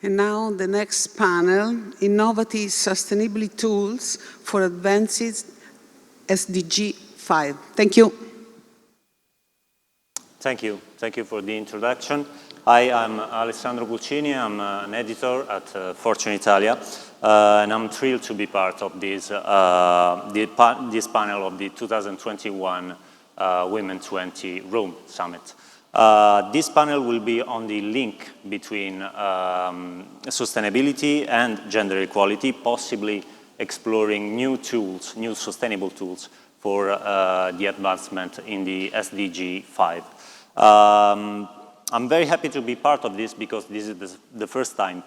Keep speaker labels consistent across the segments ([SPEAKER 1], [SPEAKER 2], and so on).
[SPEAKER 1] And now the next panel, Innovative Sustainability Tools for Advanced SDG5. Thank you.
[SPEAKER 2] Thank you. Thank you for the introduction. Hi, I'm Alessandro Pulcini. I'm an editor at Fortune Italia, and I'm thrilled to be part of this, this panel of the 2021 Women 20 Rome Summit. This panel will be on the link between sustainability and gender equality, possibly exploring new tools, new sustainable tools for the advancement in the SDG 5. I'm very happy to be part of this because this is the first time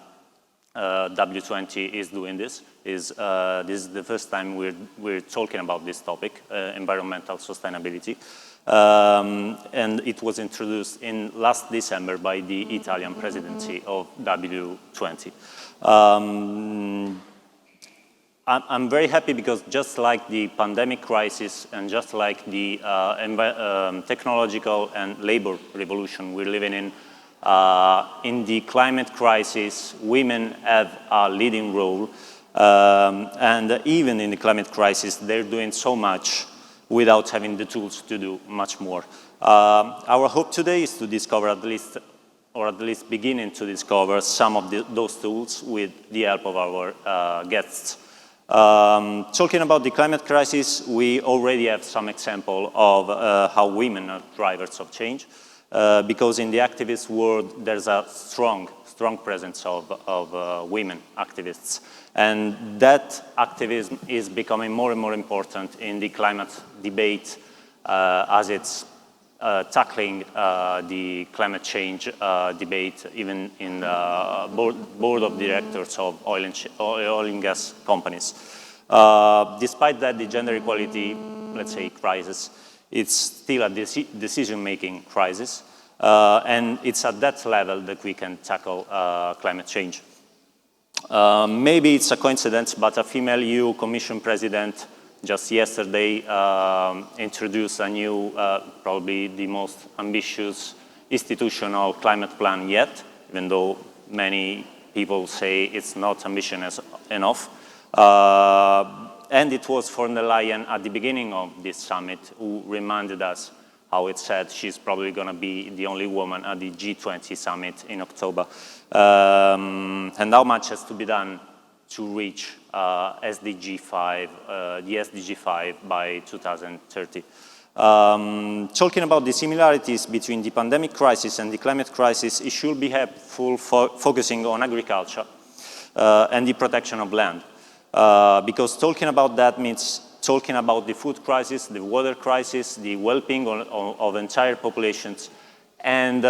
[SPEAKER 2] W20 is doing this. This is the first time we're talking about this topic, environmental sustainability. And it was introduced in last December by the Italian presidency of W20. I'm very happy because just like the pandemic crisis and just like the technological and labor revolution we're living in the climate crisis, women have a leading role. And even in the climate crisis, they're doing so much without having the tools to do much more. Our hope today is to discover at least beginning to discover some of those tools with the help of our guests. Talking about the climate crisis, we already have some example of how women are drivers of change, because in the activist world there's a strong presence of women activists, and that activism is becoming more and more important in the climate debate as it's tackling the climate change debate even in the board of directors of oil and gas companies. Despite that, the gender equality, let's say, crisis, it's still a decision-making crisis, and it's at that level that we can tackle climate change. Maybe it's a coincidence, but a female EU Commission President just yesterday introduced a new, probably the most ambitious institutional climate plan yet, even though many people say it's not ambitious enough. And it was von der Leyen at the beginning of this summit who reminded us how it said she's probably going to be the only woman at the G20 summit in October. And how much has to be done to reach SDG5, the SDG5 by 2030. Talking about the similarities between the pandemic crisis and the climate crisis, it should be helpful for focusing on agriculture and the protection of land. Because talking about that means talking about the food crisis, the water crisis, the well-being of entire populations, and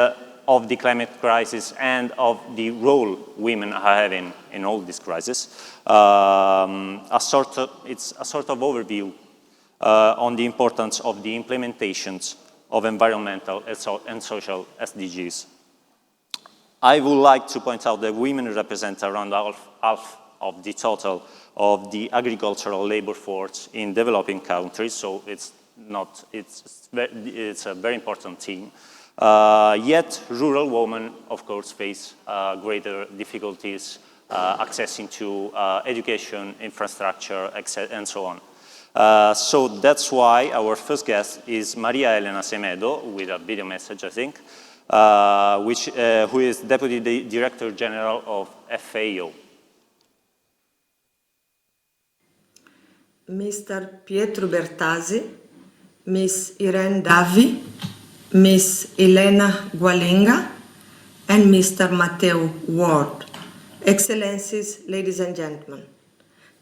[SPEAKER 2] of the climate crisis and of the role women are having in all this crisis. It's a sort of overview on the importance of the implementations of environmental and social SDGs. I would like to point out that women represent around half of the total of the agricultural labor force in developing countries, so it's a very important theme. Yet rural women, of course, face greater difficulties accessing to education, infrastructure, and so on. So that's why our first guest is Maria Elena Semedo, with a video message, I think, who is Deputy Director General of FAO.
[SPEAKER 3] Mr. Pietro Bertasi, Miss Irene Davi, Miss Elena Gualenga, and Mr. Matteo Ward. Excellencies, ladies and gentlemen,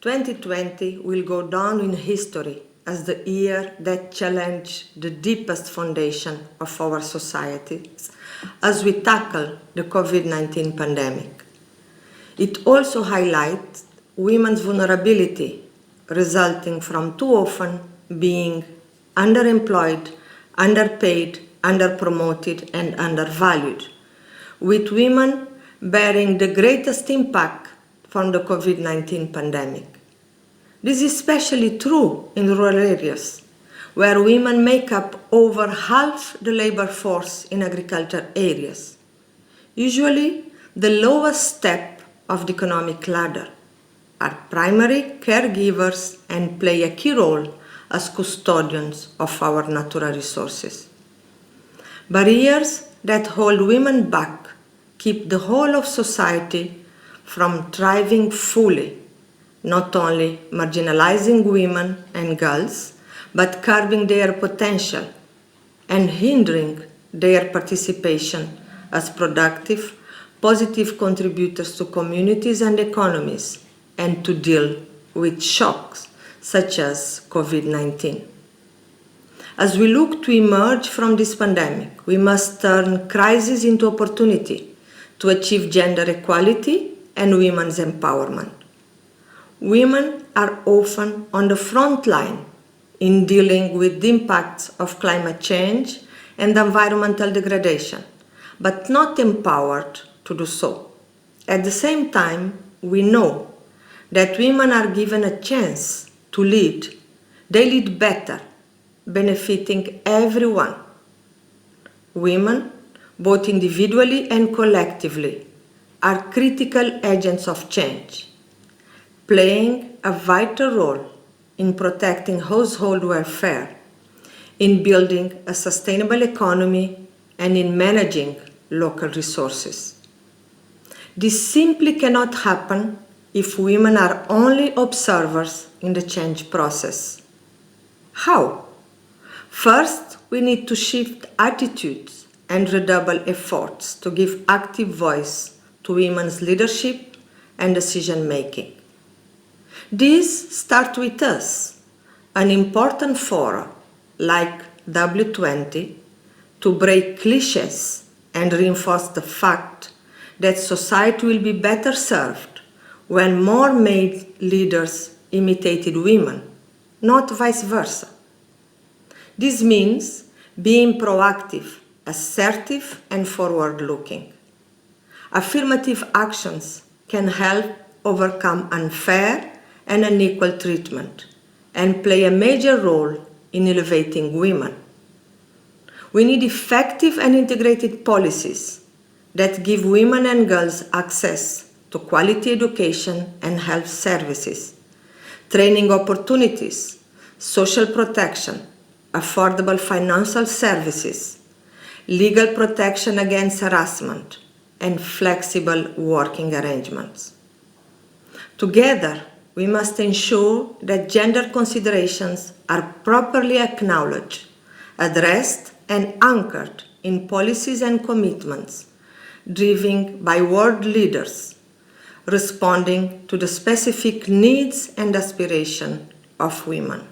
[SPEAKER 3] 2020 will go down in history as the year that challenged the deepest foundation of our societies as we tackle the COVID-19 pandemic. It also highlights women's vulnerability resulting from too often being underemployed, underpaid, underpromoted, and undervalued, with women bearing the greatest impact from the COVID-19 pandemic. This is especially true in rural areas, where women make up over half the labor force in agriculture areas. Usually, the lowest step of the economic ladder, are primary caregivers and play a key role as custodians of our natural resources. Barriers that hold women back keep the whole of society from thriving fully, not only marginalizing women and girls, but curbing their potential and hindering their participation as productive, positive contributors to communities and economies, and to deal with shocks such as COVID-19. As we look to emerge from this pandemic, we must turn crisis into opportunity to achieve gender equality and women's empowerment. Women are often on the front line in dealing with the impacts of climate change and environmental degradation, but not empowered to do so. At the same time, we know that women are given a chance to lead. They lead better, benefiting everyone. Women, both individually and collectively, are critical agents of change, playing a vital role in protecting household welfare, in building a sustainable economy, and in managing local resources. This simply cannot happen if women are only observers in the change process. How? First, we need to shift attitudes and redouble efforts to give active voice to women's leadership and decision-making. These start with us, an important forum like W20 to break cliches and reinforce the fact that society will be better served when more male leaders imitated women, not vice versa. This means being proactive, assertive, and forward-looking. Affirmative actions can help overcome unfair and unequal treatment and play a major role in elevating women. We need effective and integrated policies that give women and girls access to quality education and health services, training opportunities, social protection, affordable financial services, legal protection against harassment, and flexible working arrangements. Together, we must ensure that gender considerations are properly acknowledged, addressed, and anchored in policies and commitments driven by world leaders, responding to the specific needs and aspirations of women.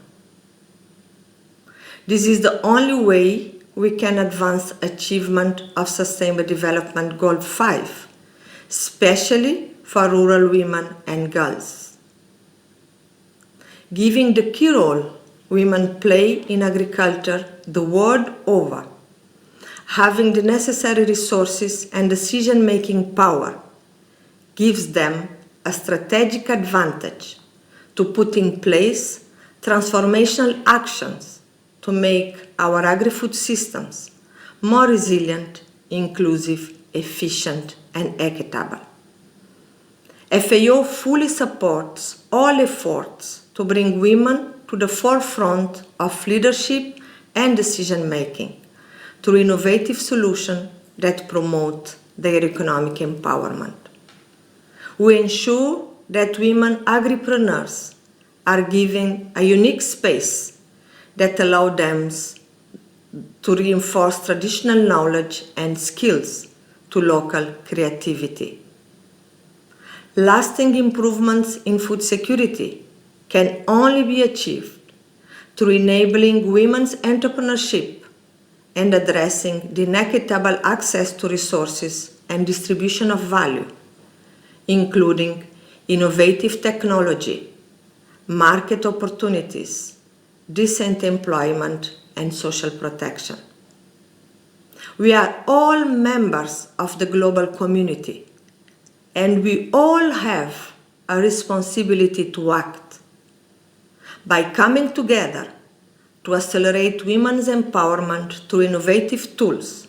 [SPEAKER 3] This is the only way we can advance achievement of Sustainable Development Goal 5, especially for rural women and girls. Given the key role women play in agriculture the world over, having the necessary resources and decision-making power gives them a strategic advantage to put in place transformational actions to make our agri-food systems more resilient, inclusive, efficient, and equitable. FAO fully supports all efforts to bring women to the forefront of leadership and decision-making through innovative solutions that promote their economic empowerment. We ensure that women agripreneurs are given a unique space that allows them to reinforce traditional knowledge and skills to local creativity. Lasting improvements in food security can only be achieved through enabling women's entrepreneurship and addressing the inequitable access to resources and distribution of value, including innovative technology, market opportunities, decent employment, and social protection. We are all members of the global community, and we all have a responsibility to act. By coming together to accelerate women's empowerment through innovative tools,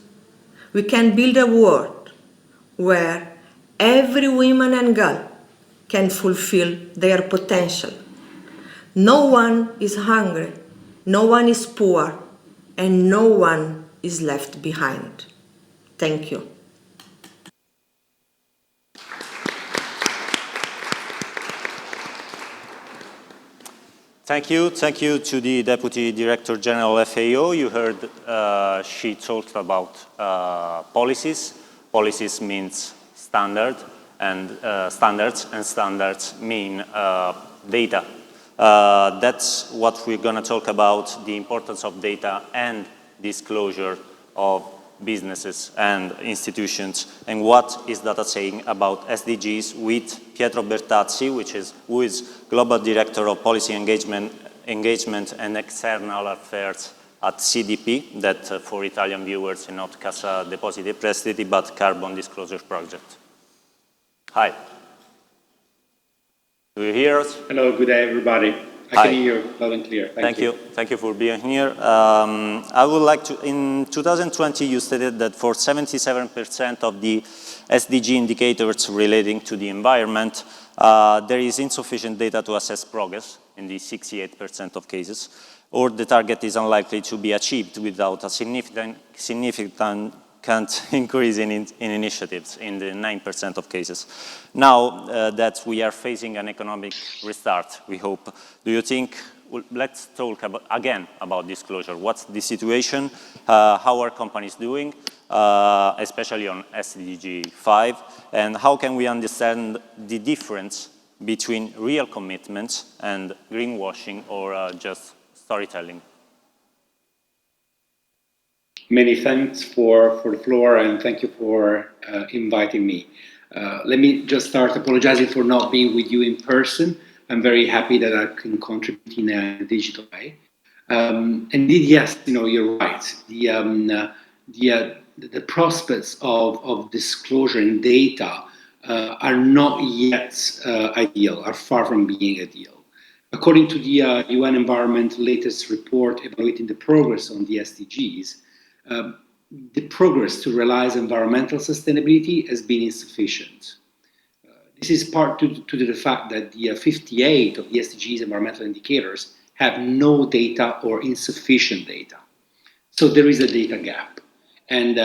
[SPEAKER 3] we can build a world where every woman and girl can fulfill their potential. No one is hungry, no one is poor, and no one is left behind. Thank you.
[SPEAKER 2] Thank you to the Deputy Director General FAO. You heard she talked about policies. Policies means standards, and standards mean data. That's what we're going to talk about, the importance of data and disclosure of businesses and institutions, and what is data saying about SDGs with Pietro Bertazzi, who is Global Director of Policy Engagement and External Affairs at CDP, that for Italian viewers is not Cassa Depositi e Prestiti, but Carbon Disclosure Project. Hi. Do you hear us?
[SPEAKER 4] Hello, good day, everybody. I can hear you loud and clear. Thank you.
[SPEAKER 2] Thank you for being here. I would like to, in 2020, you stated that for 77% of the SDG indicators relating to the environment, there is insufficient data to assess progress in the 68% of cases, or the target is unlikely to be achieved without a significant increase in initiatives in the 9% of cases. Now that we are facing an economic restart, we hope, do you think, let's talk again about disclosure. What's the situation? How are companies doing, especially on SDG5? And how can we understand the difference between real commitments and greenwashing or just storytelling?
[SPEAKER 4] Many thanks for the floor, and thank you for inviting me. Let me just start apologizing for not being with you in person. I'm very happy that I can contribute in a digital way. Indeed, yes, you're right. The prospects of disclosure and data are not yet ideal, are far from being ideal. According to the UN Environment latest report evaluating the progress on the SDGs, the progress to realize environmental sustainability has been insufficient. This is part due to the fact that the 58 of the SDGs environmental indicators have no data or insufficient data. So there is a data gap, and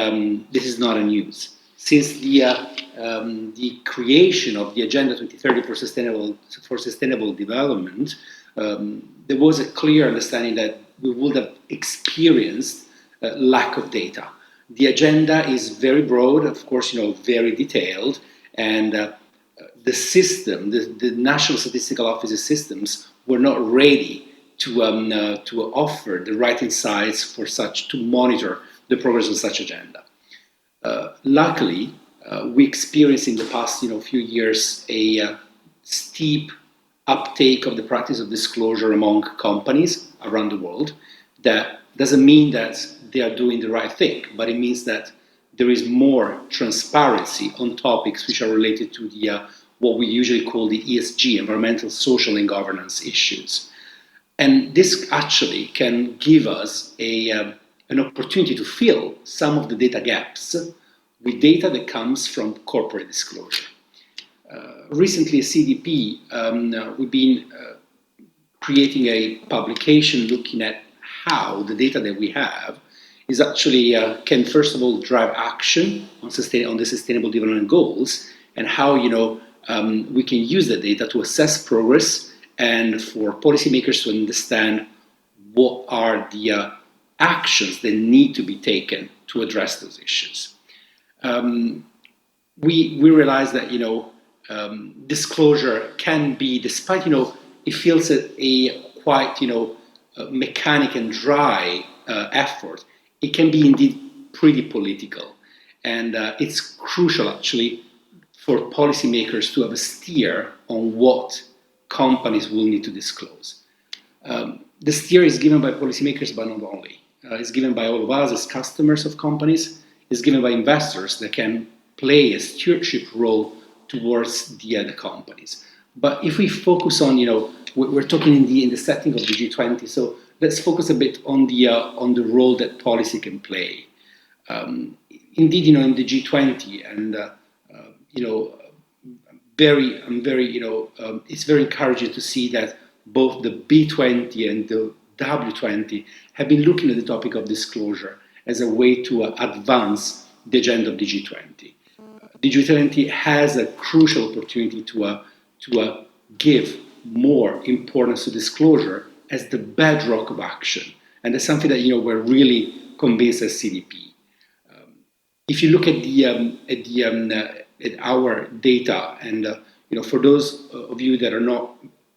[SPEAKER 4] this is not a news. Since the creation of the Agenda 2030 for Sustainable Development, there was a clear understanding that we would have experienced lack of data. The agenda is very broad, of course, very detailed, and the system, the National Statistical Office's systems were not ready to offer the right insights to monitor the progress of such agenda. Luckily, we experienced in the past few years a steep uptake of the practice of disclosure among companies around the world. That doesn't mean that they are doing the right thing, but it means that there is more transparency on topics which are related to the what we usually call the ESG, environmental, social, and governance issues. And this actually can give us an opportunity to fill some of the data gaps with data that comes from corporate disclosure. Recently, at CDP, we've been creating a publication looking at how the data that we have is actually can first of all drive action on the sustainable development goals, and how we can use the data to assess progress and for policymakers to understand what are the actions that need to be taken to address those issues. We realize that disclosure can be, despite it feels a quite mechanic and dry effort, it can be indeed pretty political, and it's crucial actually for policymakers to have a steer on what companies will need to disclose. The steer is given by policymakers, but not only. It's given by all of us as customers of companies. It's given by investors that can play a stewardship role towards the companies. But if we focus on, we're talking in the setting of the G20, so let's focus a bit on the role that policy can play. Indeed, in the G20, and it's very encouraging to see that both the B20 and the W20 have been looking at the topic of disclosure as a way to advance the agenda of the G20. The G20 has a crucial opportunity to give more importance to disclosure as the bedrock of action, and that's something that we're really convinced as CDP. If you look at our data, and for those of you that are not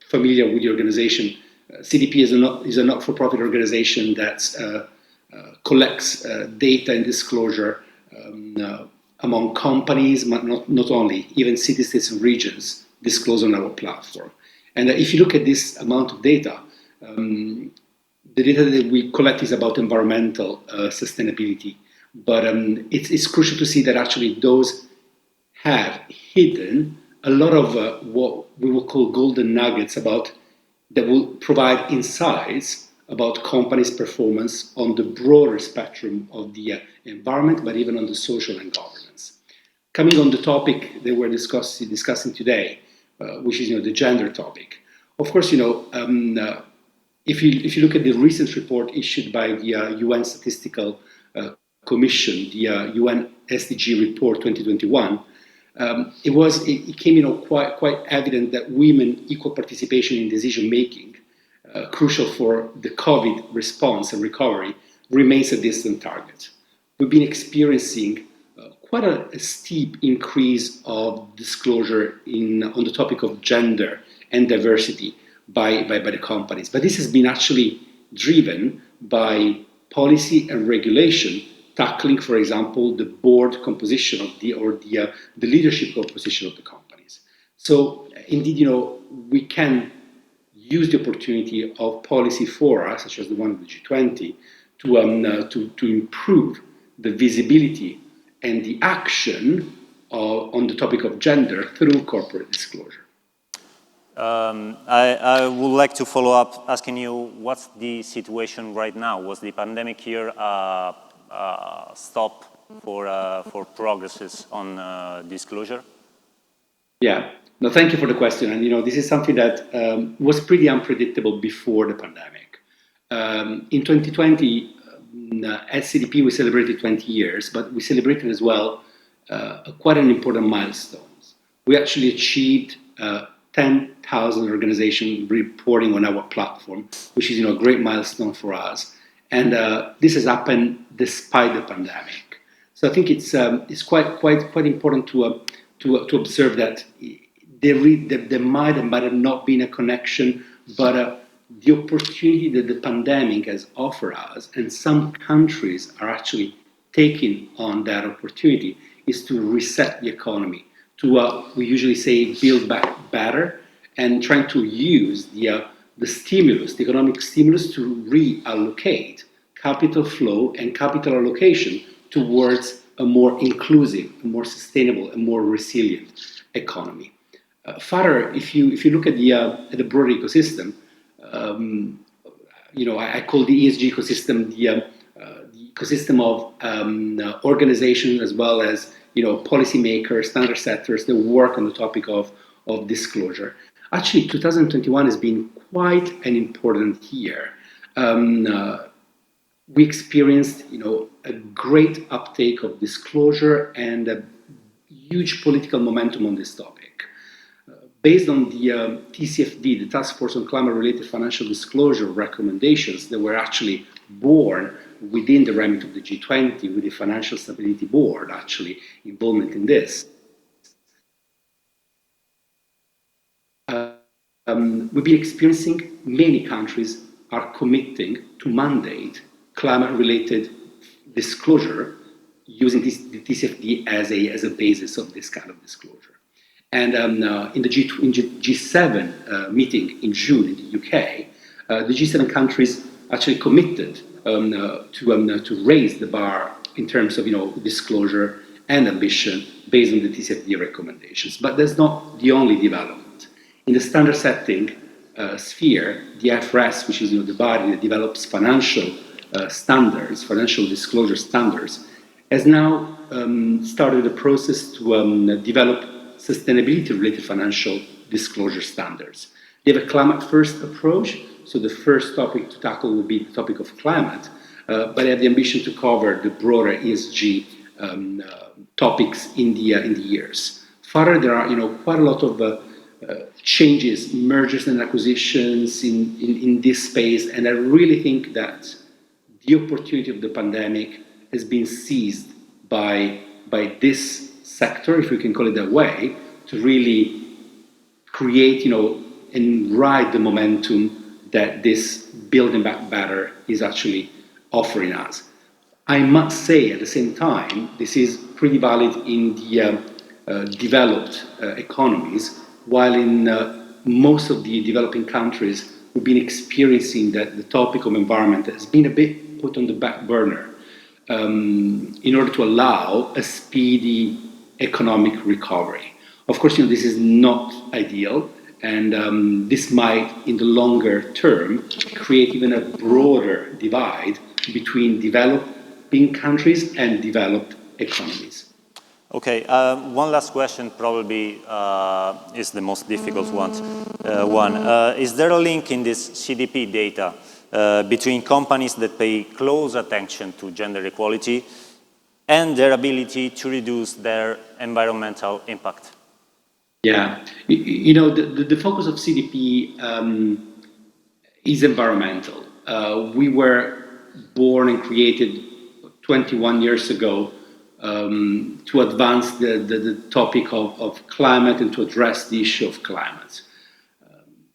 [SPEAKER 4] familiar with the organization, CDP is a not-for-profit organization that collects data and disclosure among companies, but not only, even cities, states, and regions disclose on our platform. And if you look at this amount of data, the data that we collect is about environmental sustainability, but it's crucial to see that actually those have hidden a lot of what we will call golden nuggets that will provide insights about companies' performance on the broader spectrum of the environment, but even on the social and governance. Coming on the topic that we're discussing today, which is the gender topic. Of course, if you look at the recent report issued by the UN Statistical Commission, the UN SDG report 2021, it came quite evident that women equal participation in decision making, crucial for the COVID response and recovery, remains a distant target. We've been experiencing quite a steep increase of disclosure on the topic of gender and diversity by the companies. But this has been actually driven by policy and regulation tackling, for example, the board composition of the leadership composition of the companies. So indeed, we can use the opportunity of policy fora, such as the one of the G20, to improve the visibility and the action on the topic of gender through corporate disclosure.
[SPEAKER 2] I would like to follow up asking you, what's the situation right now? Was the pandemic here stop for progresses on disclosure?
[SPEAKER 4] Yeah, no, thank you for the question. And this is something that was pretty unpredictable before the pandemic. In 2020, at CDP, we celebrated 20 years, but we celebrated as well quite an important milestones. We actually achieved 10,000 organizations reporting on our platform, which is a great milestone for us. And this has happened despite the pandemic. So I think it's quite important to observe that there might have not been a connection, but the opportunity that the pandemic has offered us, and some countries are actually taking on that opportunity, is to reset the economy, to we usually say build back better, and trying to use the economic stimulus to reallocate capital flow and capital allocation towards a more inclusive, a more sustainable, and more resilient economy. Further, if you look at the broader ecosystem, I call the ESG ecosystem the ecosystem of organizations as well as policymakers, standard setters that work on the topic of disclosure. Actually, 2021 has been quite an important year. We experienced, a great uptake of disclosure and a huge political momentum on this topic. Based on the TCFD, the Task Force on Climate-Related Financial Disclosure recommendations that were actually born within the remit of the G20, with the Financial Stability Board actually involvement in this. We've been experiencing many countries are committing to mandate climate-related disclosure using the TCFD as a basis of this kind of disclosure. And in the G7 meeting in June in the UK, the G7 countries actually committed to raise the bar in terms of disclosure and ambition based on the TCFD recommendations. But that's not the only development. In the standard setting sphere, the IFRS, which is the body that develops financial standards, financial disclosure standards, has now started a process to develop sustainability-related financial disclosure standards. They have a climate-first approach, so the first topic to tackle will be the topic of climate, but they have the ambition to cover the broader ESG topics in the years. Further, there are quite a lot of changes, mergers and acquisitions in this space, and I really think that the opportunity of the pandemic has been seized by this sector, if we can call it that way, to really create, and ride the momentum that this Building Back Better is actually offering us. I must say at the same time, this is pretty valid in the developed economies, while in most of the developing countries, we've been experiencing that the topic of environment has been a bit put on the back burner in order to allow a speedy economic recovery. Of course, this is not ideal, and this might, in the longer term, create even a broader divide between developing countries and developed economies.
[SPEAKER 2] Okay, one last question probably is the most difficult one. Is there a link in this CDP data between companies that pay close attention to gender equality and their ability to reduce their environmental impact?
[SPEAKER 4] Yeah, the focus of CDP is environmental. We were born and created 21 years ago to advance the topic of climate and to address the issue of climate.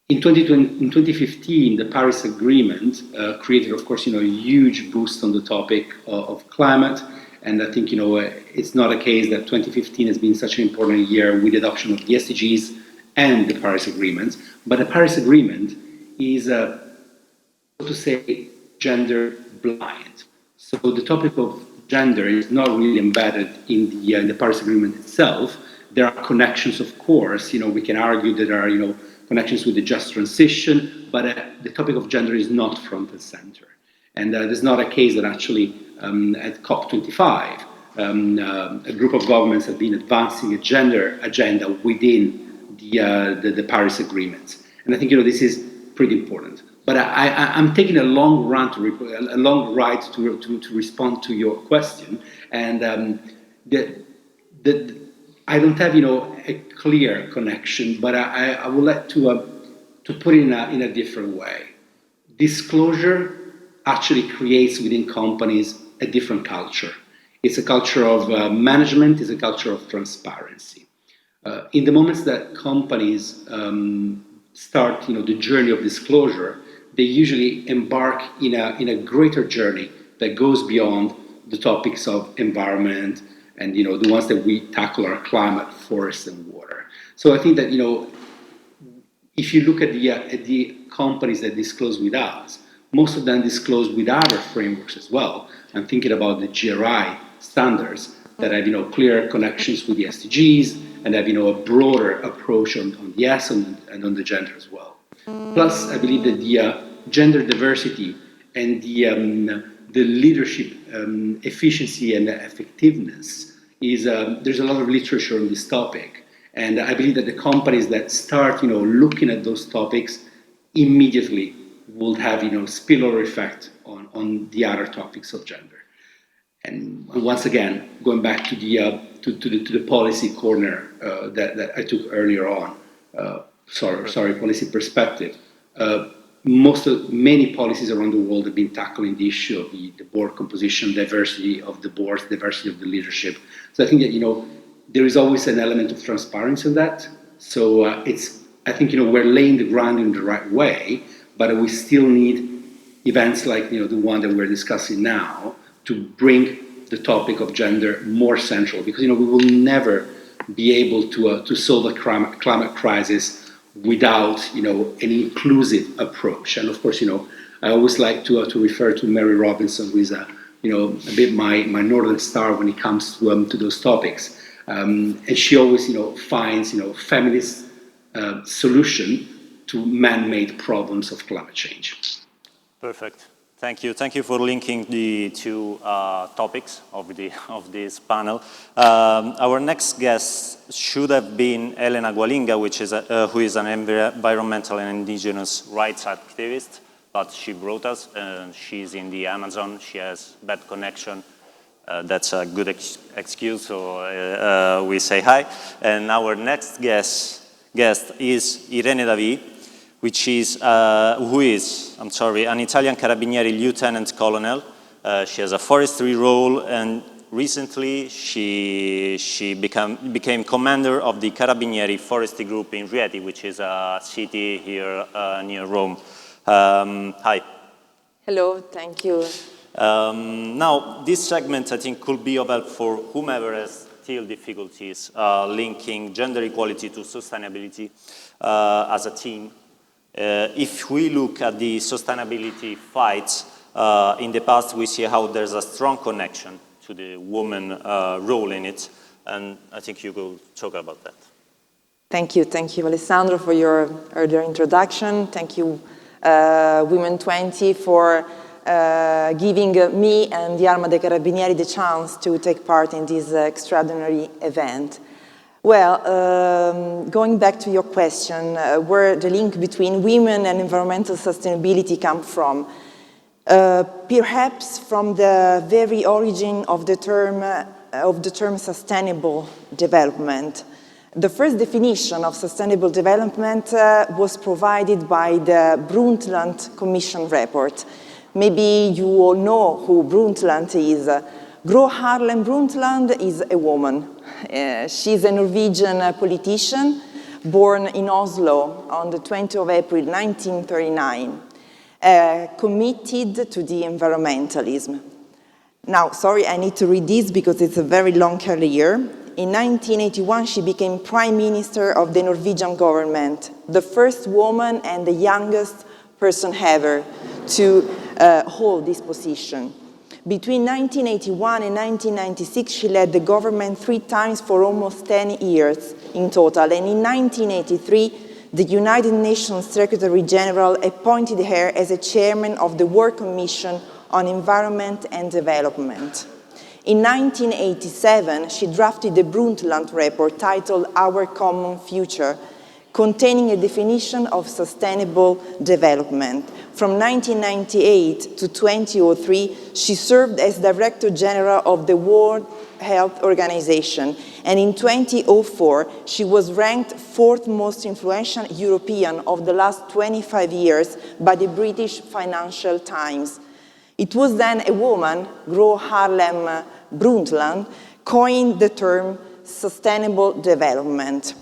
[SPEAKER 4] In 2015, the Paris Agreement created, of course, a huge boost on the topic of climate. And I think, it's not a case that 2015 has been such an important year with the adoption of the SDGs and the Paris Agreement. But the Paris Agreement is, so to say, gender blind. So the topic of gender is not really embedded in the Paris Agreement itself. There are connections, of course. We can argue that there are, connections with the just transition, but the topic of gender is not front and center. And there's not a case that actually at COP25, a group of governments have been advancing a gender agenda within the Paris Agreement. And I think, this is pretty important. But I'm taking a long ride to respond to your question, and I don't have a clear connection, but I would like to put it in a different way. Disclosure actually creates within companies a different culture. It's a culture of management. It's a culture of transparency. In the moments that companies start, the journey of disclosure, they usually embark in a greater journey that goes beyond the topics of environment and the ones that we tackle are climate, forest, and water. So I think that if you look at the companies that disclose with us, most of them disclose with other frameworks as well. I'm thinking about the GRI standards that have clear connections with the SDGs and have a broader approach on the S and on the gender as well. Plus, I believe that the gender diversity and the leadership efficiency and effectiveness is there's a lot of literature on this topic, and I believe that the companies that start looking at those topics immediately will have spillover effect on the other topics of gender. And once again, going back to the policy corner that I took earlier on. Policy perspective. Many policies around the world have been tackling the issue of the board composition, diversity of the boards, diversity of the leadership. So I think that there is always an element of transparency in that. So I think we're laying the ground in the right way, but we still need events like the one that we're discussing now to bring the topic of gender more central, because we will never be able to solve a climate crisis without an inclusive approach. And of course, I always like to refer to Mary Robinson, who is a bit my northern star when it comes to those topics. And she always finds feminist solution to man-made problems of climate change.
[SPEAKER 2] Perfect. Thank you for linking the two topics of this panel. Our next guest should have been Elena Gualinga, who is an environmental and indigenous rights activist, but she brought us. She's in the Amazon. She has bad connection. That's a good excuse, so we say hi. And our next guest is Irene Davi, who is an Italian Carabinieri lieutenant colonel. She has a forestry role, and recently she became commander of the Carabinieri forestry group in Rieti, which is a city here near Rome. Hi.
[SPEAKER 5] Hello, thank you.
[SPEAKER 2] Now, this segment, I think, could be of help for whomever has still difficulties linking gender equality to sustainability as a team. If we look at the sustainability fights, in the past we see how there's a strong connection to the woman role in it, and I think you will talk about that.
[SPEAKER 5] Thank you, Alessandro, for your earlier introduction. Thank you, W20, for giving me and the Arma dei Carabinieri the chance to take part in this extraordinary event. Well, going back to your question, where the link between women and environmental sustainability comes from, perhaps from the very origin of the term sustainable development. The first definition of sustainable development was provided by the Brundtland Commission report. Maybe you all know who Brundtland is. Gro Harlem Brundtland is a woman. She's a Norwegian politician born in Oslo on the 20th of April 1939, committed to the environmentalism. Now, sorry, I need to read this because it's a very long career. In 1981, she became Prime Minister of the Norwegian government, the first woman and the youngest person ever to hold this position. Between 1981 and 1996, she led the government 3 times for almost 10 years in total. And in 1983, the United Nations Secretary General appointed her as a chairman of the World Commission on Environment and Development. In 1987, she drafted the Brundtland report titled Our Common Future, containing a definition of sustainable development. From 1998 to 2003, she served as Director General of the World Health Organization, and in 2004, she was ranked 4th most influential European of the last 25 years by the British Financial Times. It was then a woman, Gro Harlem Brundtland, coined the term sustainable development,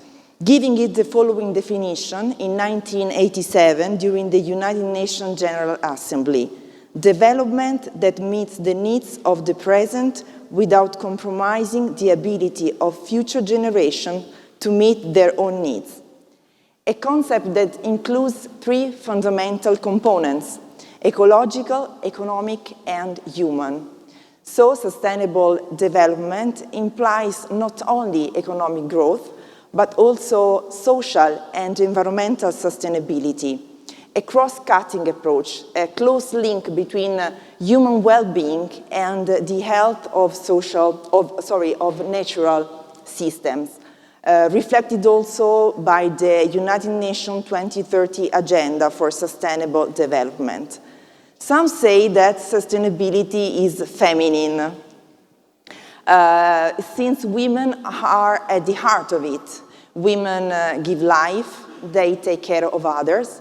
[SPEAKER 5] giving it the following definition in 1987 during the United Nations General Assembly: development that meets the needs of the present without compromising the ability of future generations to meet their own needs. A concept that includes 3 fundamental components: ecological, economic, and human. So sustainable development implies not only economic growth, but also social and environmental sustainability, a cross-cutting approach, a close link between human well-being and the health of natural systems, reflected also by the United Nations 2030 Agenda for Sustainable Development. Some say that sustainability is feminine, since women are at the heart of it. Women give life, they take care of others.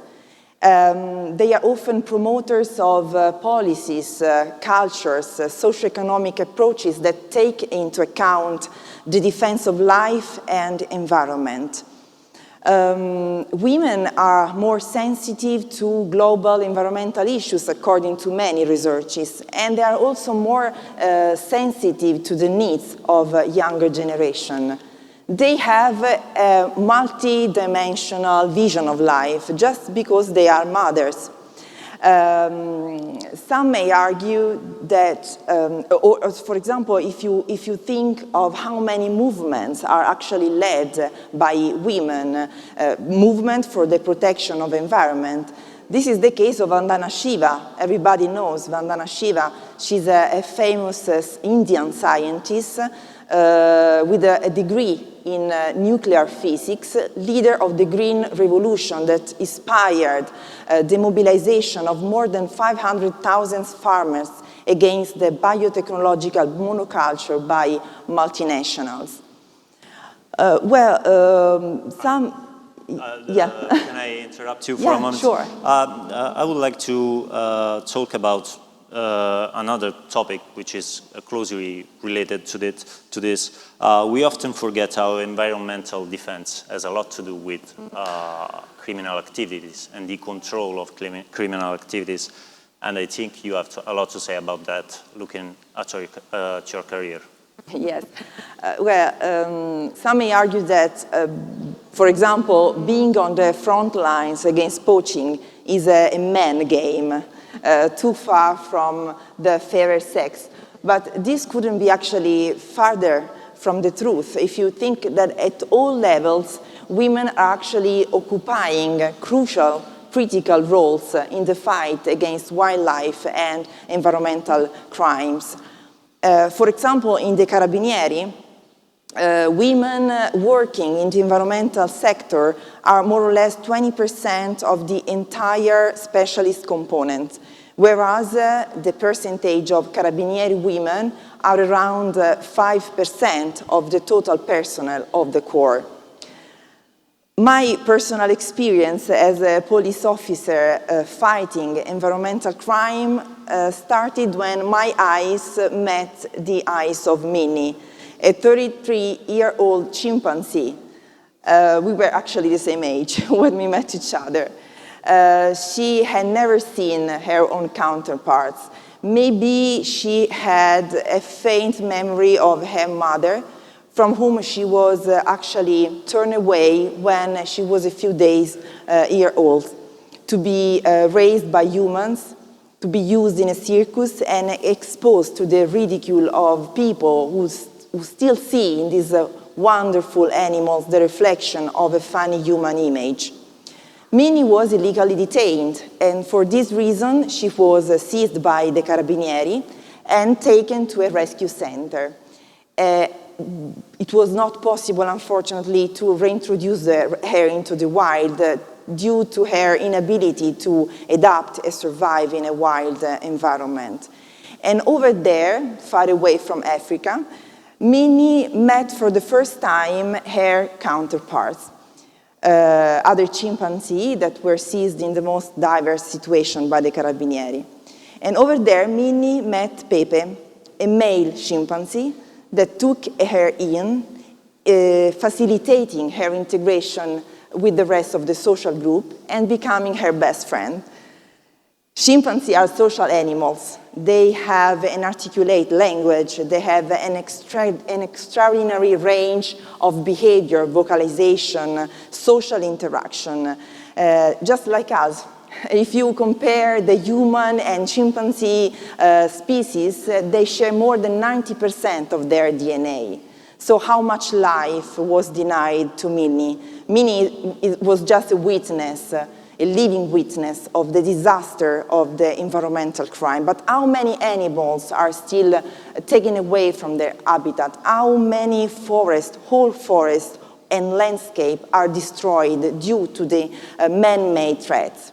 [SPEAKER 5] They are often promoters of policies, cultures, socioeconomic approaches that take into account the defense of life and environment. Women are more sensitive to global environmental issues, according to many researchers, and they are also more sensitive to the needs of a younger generation. They have a multi-dimensional vision of life just because they are mothers. Some may argue that, for example, if you think of how many movements are actually led by women, movement for the protection of environment, This is the case of Vandana Shiva. Everybody knows Vandana Shiva. She's a famous Indian scientist with a degree in nuclear physics, leader of the Green Revolution that inspired the mobilization of more than 500,000 farmers against the biotechnological monoculture by multinationals.
[SPEAKER 2] Can I interrupt you for a moment?
[SPEAKER 5] Sure.
[SPEAKER 2] I would like to talk about another topic which is closely related to this. We often forget how environmental defense has a lot to do with criminal activities and the control of criminal activities. And I think you have a lot to say about that, looking at your career.
[SPEAKER 5] Yes. Some may argue that, for example, being on the front lines against poaching is a man game, too far from the fairer sex. But this couldn't be actually farther from the truth if you think that at all levels, women are actually occupying crucial, critical roles in the fight against wildlife and environmental crimes. For example, in the Carabinieri, women working in the environmental sector are more or less 20% of the entire specialist component, whereas the percentage of Carabinieri women are around 5% of the total personnel of the Corps. My personal experience as a police officer fighting environmental crime started when my eyes met the eyes of Minnie, a 33-year-old chimpanzee. We were actually the same age when we met each other. She had never seen her own counterparts. Maybe she had a faint memory of her mother, from whom she was actually turned away when she was a few days years old, to be raised by humans, to be used in a circus and exposed to the ridicule of people who still see in these wonderful animals the reflection of a funny human image. Minnie was illegally detained, and for this reason she was seized by the Carabinieri and taken to a rescue center. It was not possible, unfortunately, to reintroduce her into the wild due to her inability to adapt and survive in a wild environment. And over there, far away from Africa, Minnie met for the first time her counterparts, other chimpanzees that were seized in the most diverse situation by the Carabinieri. And over there, Minnie met Pepe, a male chimpanzee that took her in, facilitating her integration with the rest of the social group and becoming her best friend. Chimpanzees are social animals. They have an articulate language. They have an extraordinary range of behavior, vocalization, social interaction, just like us. If you compare the human and chimpanzee species, they share more than 90% of their DNA. So how much life was denied to Minnie? Minnie was just a witness, a living witness of the disaster of the environmental crime. But how many animals are still taken away from their habitat? How many forests, whole forests and landscape are destroyed due to the man-made threats?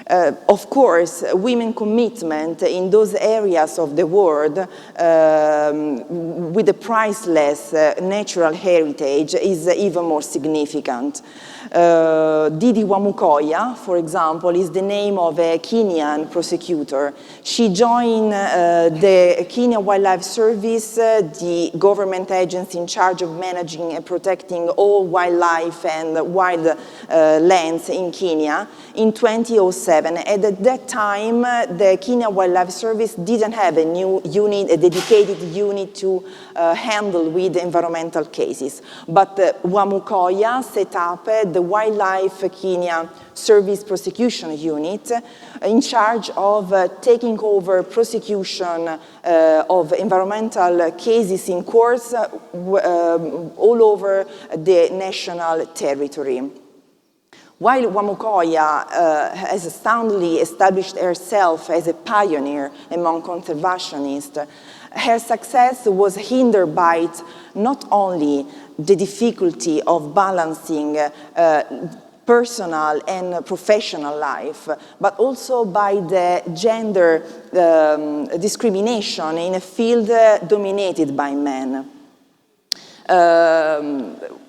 [SPEAKER 5] Of course, women's commitment in those areas of the world with a priceless natural heritage is even more significant. Didi Wamukoya, for example, is the name of a Kenyan prosecutor. She joined the Kenya Wildlife Service, the government agency in charge of managing and protecting all wildlife and wild lands in Kenya, in 2007. And at that time, the Kenya Wildlife Service didn't have a new unit, a dedicated unit to handle with environmental cases. But Wamukoya set up the Wildlife Kenya Service Prosecution Unit in charge of taking over prosecution of environmental cases in courts all over the national territory. While Wamukoya has soundly established herself as a pioneer among conservationists, her success was hindered by not only the difficulty of balancing personal and professional life, but also by the gender discrimination in a field dominated by men.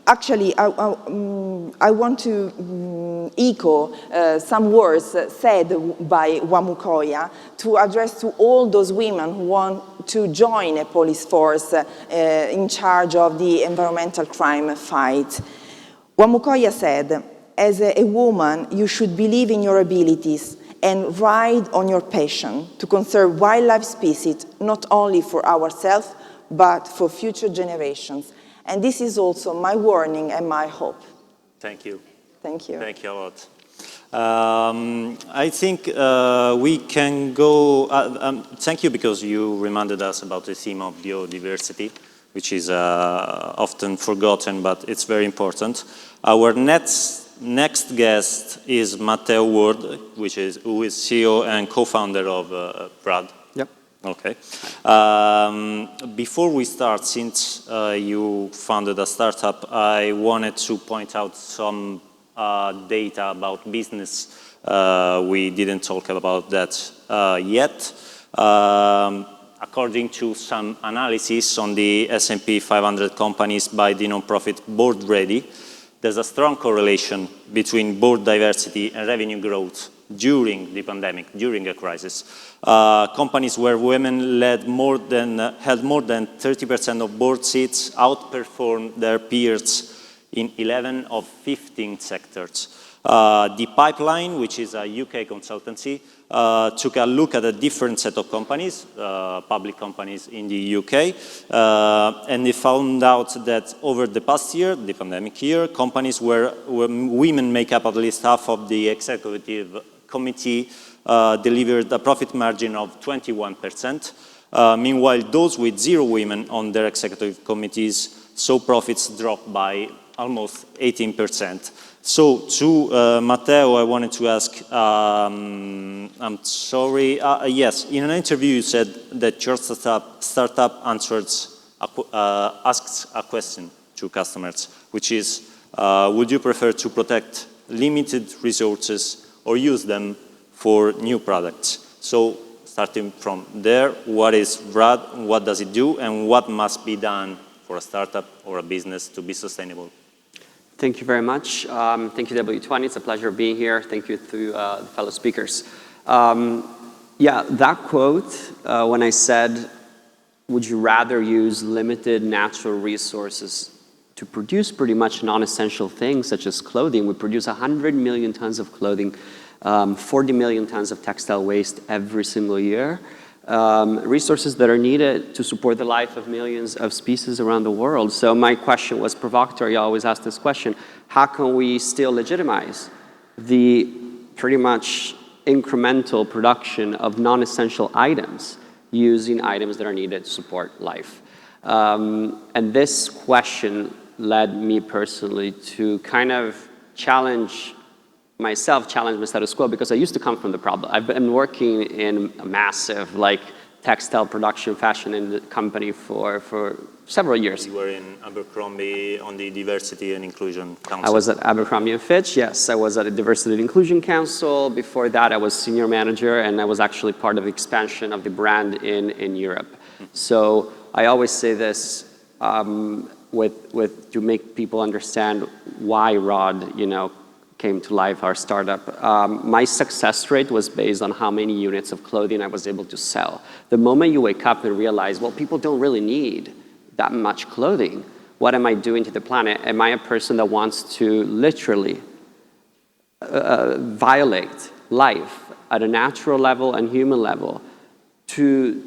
[SPEAKER 5] Actually, I want to echo some words said by Wamukoya to address to all those women who want to join a police force in charge of the environmental crime fight. Wamukoya said, as a woman, you should believe in your abilities and ride on your passion to conserve wildlife species, not only for ourselves, but for future generations. And this is also my warning and my hope.
[SPEAKER 2] Thank you.
[SPEAKER 5] Thank you.
[SPEAKER 2] Thank you a lot. I think we can go, thank you because you reminded us about the theme of biodiversity, which is often forgotten, but it's very important. Our next guest is Matteo Ward, who is CEO and co-founder of Brad.
[SPEAKER 6] Yep.
[SPEAKER 2] Okay. Before we start, since you founded a startup, I wanted to point out some data about business. We didn't talk about that yet. According to some analysis on the S&P 500 companies by the nonprofit Board Ready, there's a strong correlation between board diversity and revenue growth during the pandemic, during a crisis. Companies where women held more than 30% of board seats outperformed their peers in 11 of 15 sectors. The Pipeline, which is a UK consultancy, took a look at a different set of companies, public companies in the UK, and they found out that over the past year, the pandemic year, companies where women make up at least half of the executive committee delivered a profit margin of 21%. Meanwhile, those with 0 women on their executive committees saw profits drop by almost 18%. So to Matteo, I wanted to ask, I'm sorry, yes, in an interview you said that your startup asks a question to customers, which is, would you prefer to protect limited resources or use them for new products? So starting from there, what is Brad, what does it do, and what must be done for a startup or a business to be sustainable?
[SPEAKER 6] Thank you very much. Thank you, W20. It's a pleasure being here. Thank you to the fellow speakers. Yeah, that quote, when I said, would you rather use limited natural resources to produce pretty much non-essential things such as clothing? We produce 100 million tons of clothing, 40 million tons of textile waste every single year. Resources that are needed to support the life of millions of species around the world. So my question was provocatory. I always ask this question: how can we still legitimize the pretty much incremental production of non-essential items using items that are needed to support life? And this question led me personally to kind of challenge my status quo, because I used to come from the problem. I've been working in a massive, like, textile production, fashion company for several years.
[SPEAKER 2] You were in Abercrombie on the Diversity and Inclusion Council.
[SPEAKER 6] I was at Abercrombie & Fitch, yes. I was at the Diversity and Inclusion Council. Before that, I was senior manager, and I was actually part of the expansion of the brand in Europe. So I always say this to make people understand why Rod, came to life, our startup. My success rate was based on how many units of clothing I was able to sell. The moment you wake up and realize, well, people don't really need that much clothing. What am I doing to the planet? Am I a person that wants to literally violate life at a natural level and human level to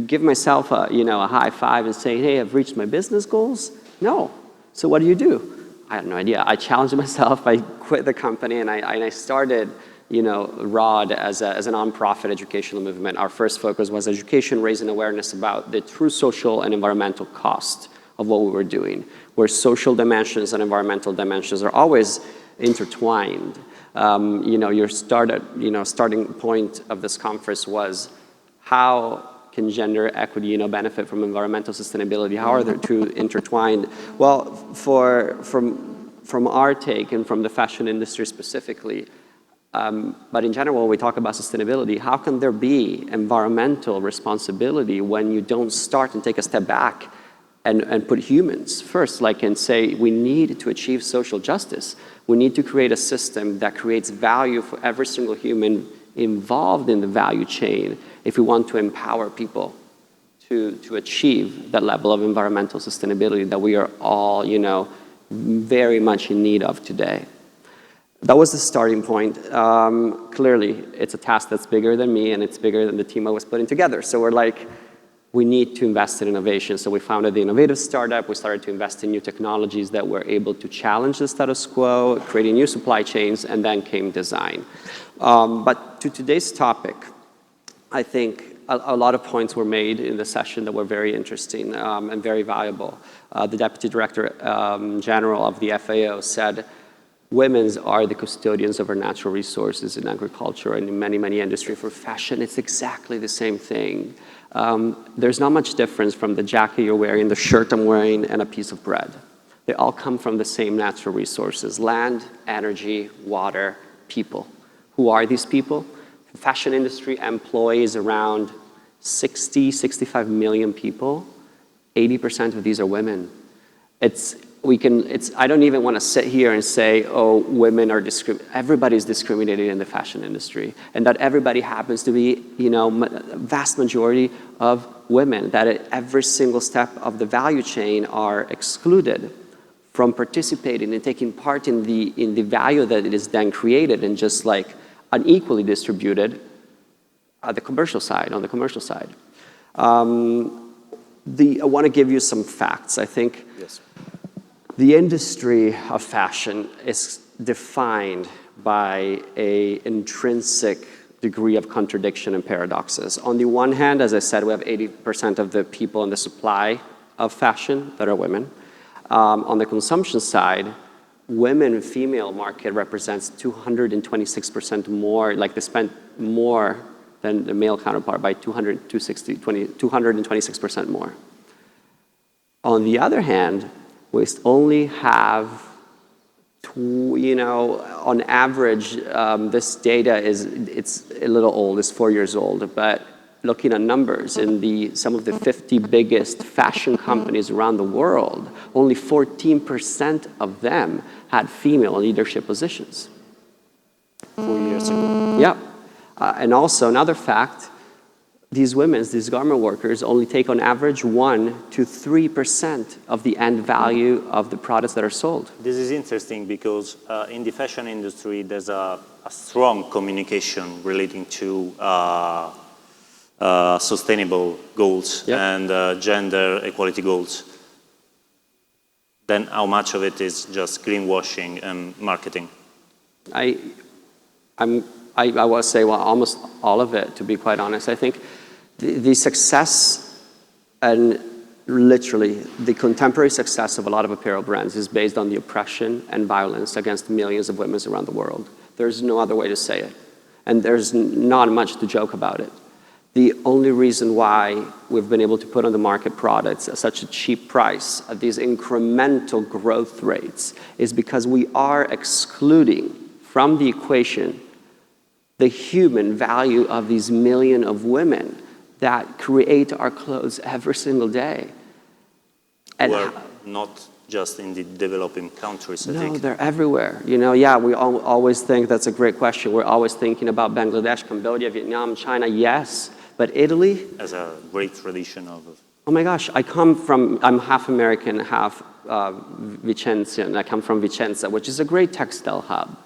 [SPEAKER 6] give myself a high five and say, hey, I've reached my business goals? No. So what do? I had no idea. I challenged myself. I quit the company, and I started, ROD as a nonprofit educational movement. Our first focus was education, raising awareness about the true social and environmental cost of what we were doing, where social dimensions and environmental dimensions are always intertwined. Your starting point of this conference was how can gender equity, benefit from environmental sustainability? How are the two intertwined? Well, from our take and from the fashion industry specifically, but in general, when we talk about sustainability, how can there be environmental responsibility when you don't start and take a step back and put humans first, and say we need to achieve social justice. We need to create a system that creates value for every single human involved in the value chain if we want to empower people to achieve that level of environmental sustainability that we are all, very much in need of today. That was the starting point. Clearly, it's a task that's bigger than me and it's bigger than the team I was putting together. So we're like, we need to invest in innovation. So we founded the innovative startup. We started to invest in new technologies that were able to challenge the status quo, creating new supply chains, and then came design. But to today's topic, I think a lot of points were made in the session that were very interesting and very valuable. The Deputy Director General of the FAO said, women are the custodians of our natural resources in agriculture and in many, many industries. For fashion, it's exactly the same thing. There's not much difference from the jacket you're wearing, the shirt I'm wearing, and a piece of bread. They all come from the same natural resources: land, energy, water, people. Who are these people? The fashion industry employs around 65 million people. 80% of these are women. I don't even want to sit here and say, oh, women are everybody's discriminated in the fashion industry, and that everybody happens to be, vast majority of women, that at every single step of the value chain are excluded from participating and taking part in the value that it is then created and just unequally distributed on the commercial side. I want to give you some facts. I think
[SPEAKER 2] Yes.
[SPEAKER 6] The industry of fashion is defined by an intrinsic degree of contradiction and paradoxes. On the one hand, as I said, we have 80% of the people in the supply of fashion that are women. On the consumption side, women female market represents 226% more, they spend more than the male counterpart by 226% more. On the other hand, we only have, on average, this data it's a little old, it's 4 years old, but looking at numbers in some of the 50 biggest fashion companies around the world, only 14% of them had female leadership positions.
[SPEAKER 2] 4 years ago.
[SPEAKER 6] Yeah. And also another fact, these garment workers only take on average 1 to 3% of the end value of the products that are sold.
[SPEAKER 2] This is interesting because in the fashion industry, there's a strong communication relating to sustainable goals and gender equality goals. Then how much of it is just greenwashing and marketing?
[SPEAKER 6] I would say, almost all of it, to be quite honest. I think the success and literally the contemporary success of a lot of apparel brands is based on the oppression and violence against millions of women around the world. There's no other way to say it. And there's not much to joke about it. The only reason why we've been able to put on the market products at such a cheap price at these incremental growth rates is because we are excluding from the equation the human value of these millions of women that create our clothes every single day. And
[SPEAKER 2] we're not just in the developing countries, I think.
[SPEAKER 6] No, they're everywhere. We always think that's a great question. We're always thinking about Bangladesh, Cambodia, Vietnam, China, yes. But Italy?
[SPEAKER 2] Has a great tradition of...
[SPEAKER 6] Oh my gosh, I'm half American, half Vicenzian. I come from Vicenza, which is a great textile hub.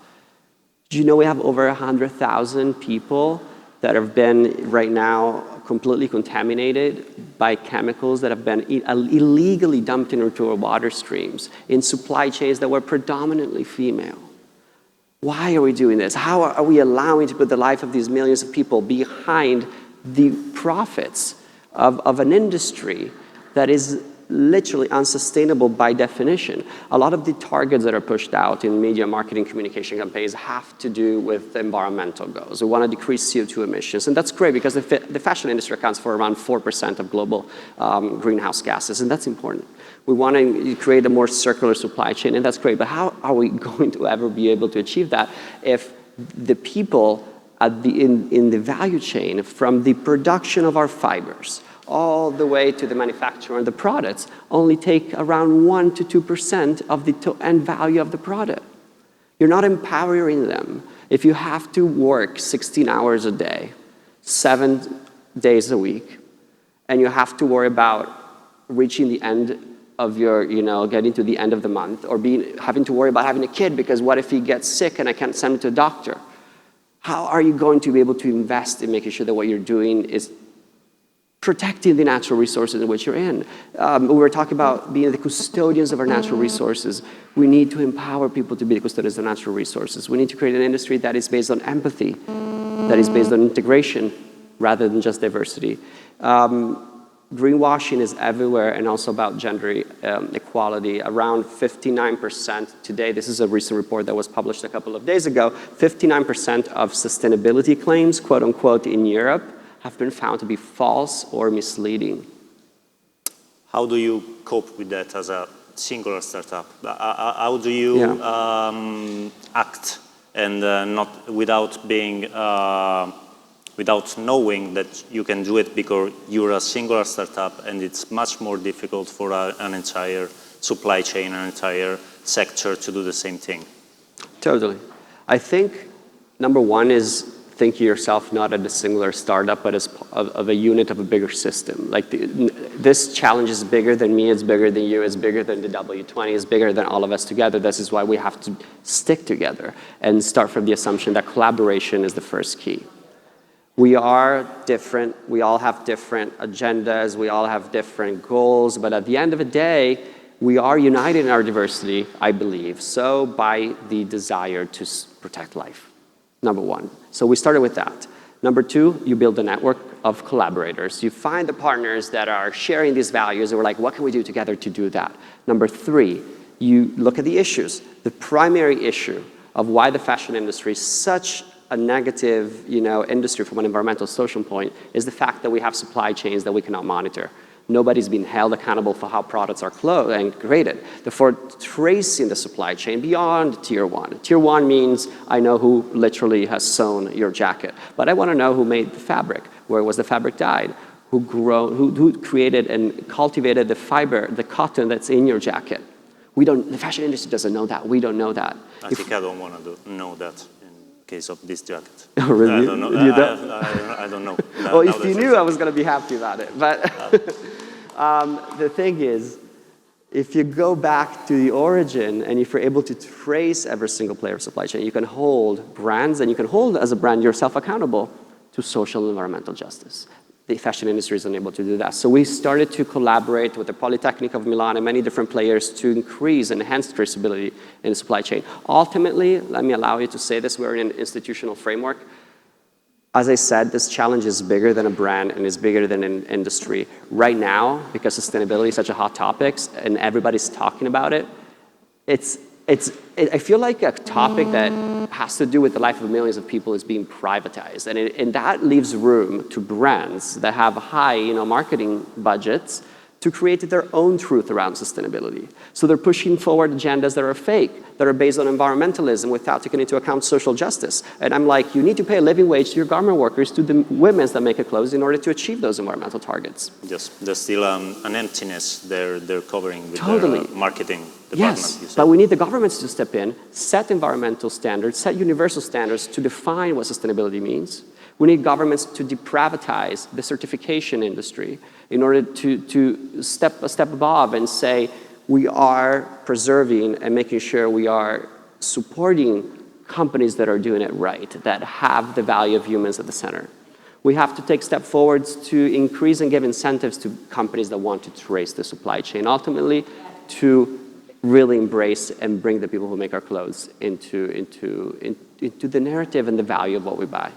[SPEAKER 6] Do you know we have over 100,000 people that have been right now completely contaminated by chemicals that have been illegally dumped into our water streams in supply chains that were predominantly female? Why are we doing this? How are we allowing to put the life of these millions of people behind the profits of an industry that is literally unsustainable by definition. A lot of the targets that are pushed out in media, marketing, communication campaigns have to do with environmental goals. We want to decrease CO2 emissions, and that's great because the fashion industry accounts for around 4% of global greenhouse gases, and that's important. We want to create a more circular supply chain, and that's great, but how are we going to ever be able to achieve that if the people in the value chain, from the production of our fibers, all the way to the manufacture of the products, only take around 1 to 2% of the end value of the product? You're not empowering them. If you have to work 16 hours a day, 7 days a week, and you have to worry about reaching the end of your, getting to the end of the month, or having to worry about having a kid because what if he gets sick and I can't send him to a doctor? How are you going to be able to invest in making sure that what you're doing is protecting the natural resources in which you're in? We were talking about being the custodians of our natural resources. We need to empower people to be the custodians of natural resources. We need to create an industry that is based on empathy, that is based on integration, rather than just diversity. Greenwashing is everywhere, and also about gender equality. Around 59% today, this is a recent report that was published a couple of days ago, 59% of sustainability claims, quote unquote, in Europe have been found to be false or misleading.
[SPEAKER 2] How do you cope with that as a singular startup? How do you act and not without being without knowing that you can do it because you're a singular startup and it's much more difficult for an entire supply chain, an entire sector to do the same thing?
[SPEAKER 6] Totally. I think number one is thinking yourself not as a singular startup, but as of a unit of a bigger system. Like this challenge is bigger than me, it's bigger than you, it's bigger than the W20, it's bigger than all of us together. This is why we have to stick together and start from the assumption that collaboration is the first key. We are different, we all have different agendas, we all have different goals, but at the end of the day, we are united in our diversity, I believe, so by the desire to protect life, number one. So we started with that. Number two, you build a network of collaborators. You find the partners that are sharing these values, and we're like, what can we do together to do that? Number three, you look at the issues. The primary issue of why the fashion industry is such a negative, industry from an environmental social point is the fact that we have supply chains that we cannot monitor. Nobody's been held accountable for how products are clothed and created. Therefore, tracing the supply chain beyond tier one. Tier one means I know who literally has sewn your jacket, but I want to know who made the fabric, where was the fabric dyed, who created and cultivated the fiber, the cotton that's in your jacket. The fashion industry doesn't know that. We don't know that.
[SPEAKER 2] I think I don't want to know that. Case of this jacket.
[SPEAKER 6] Oh, really?
[SPEAKER 2] I don't know.
[SPEAKER 6] You don't?
[SPEAKER 2] I don't know.
[SPEAKER 6] Well, if you knew, I was going to be happy about it. But the thing is, if you go back to the origin and if you're able to trace every single player of supply chain, you can hold brands and you can hold as a brand yourself accountable to social and environmental justice. The fashion industry is unable to do that. So we started to collaborate with the Polytechnic of Milan and many different players to increase and enhance traceability in the supply chain. Ultimately, let me allow you to say this, we're in an institutional framework. As I said, this challenge is bigger than a brand and is bigger than an industry. Right now, because sustainability is such a hot topic and everybody's talking about it, I feel like a topic that has to do with the life of millions of people is being privatized. And that leaves room to brands that have high marketing budgets to create their own truth around sustainability. So they're pushing forward agendas that are fake, that are based on environmentalism without taking into account social justice. And I'm like, you need to pay a living wage to your garment workers, to the women that make your clothes in order to achieve those environmental targets.
[SPEAKER 2] Yes, there's still an emptiness they're covering with
[SPEAKER 6] Totally.
[SPEAKER 2] their marketing department.
[SPEAKER 6] Yes, but we need the governments to step in, set environmental standards, set universal standards to define what sustainability means. We need governments to deprivatize the certification industry in order to step a step above and say we are preserving and making sure we are supporting companies that are doing it right, that have the value of humans at the center. We have to take step forwards to increase and give incentives to companies that want to trace the supply chain, ultimately to really embrace and bring the people who make our clothes into the narrative and the value of what we buy.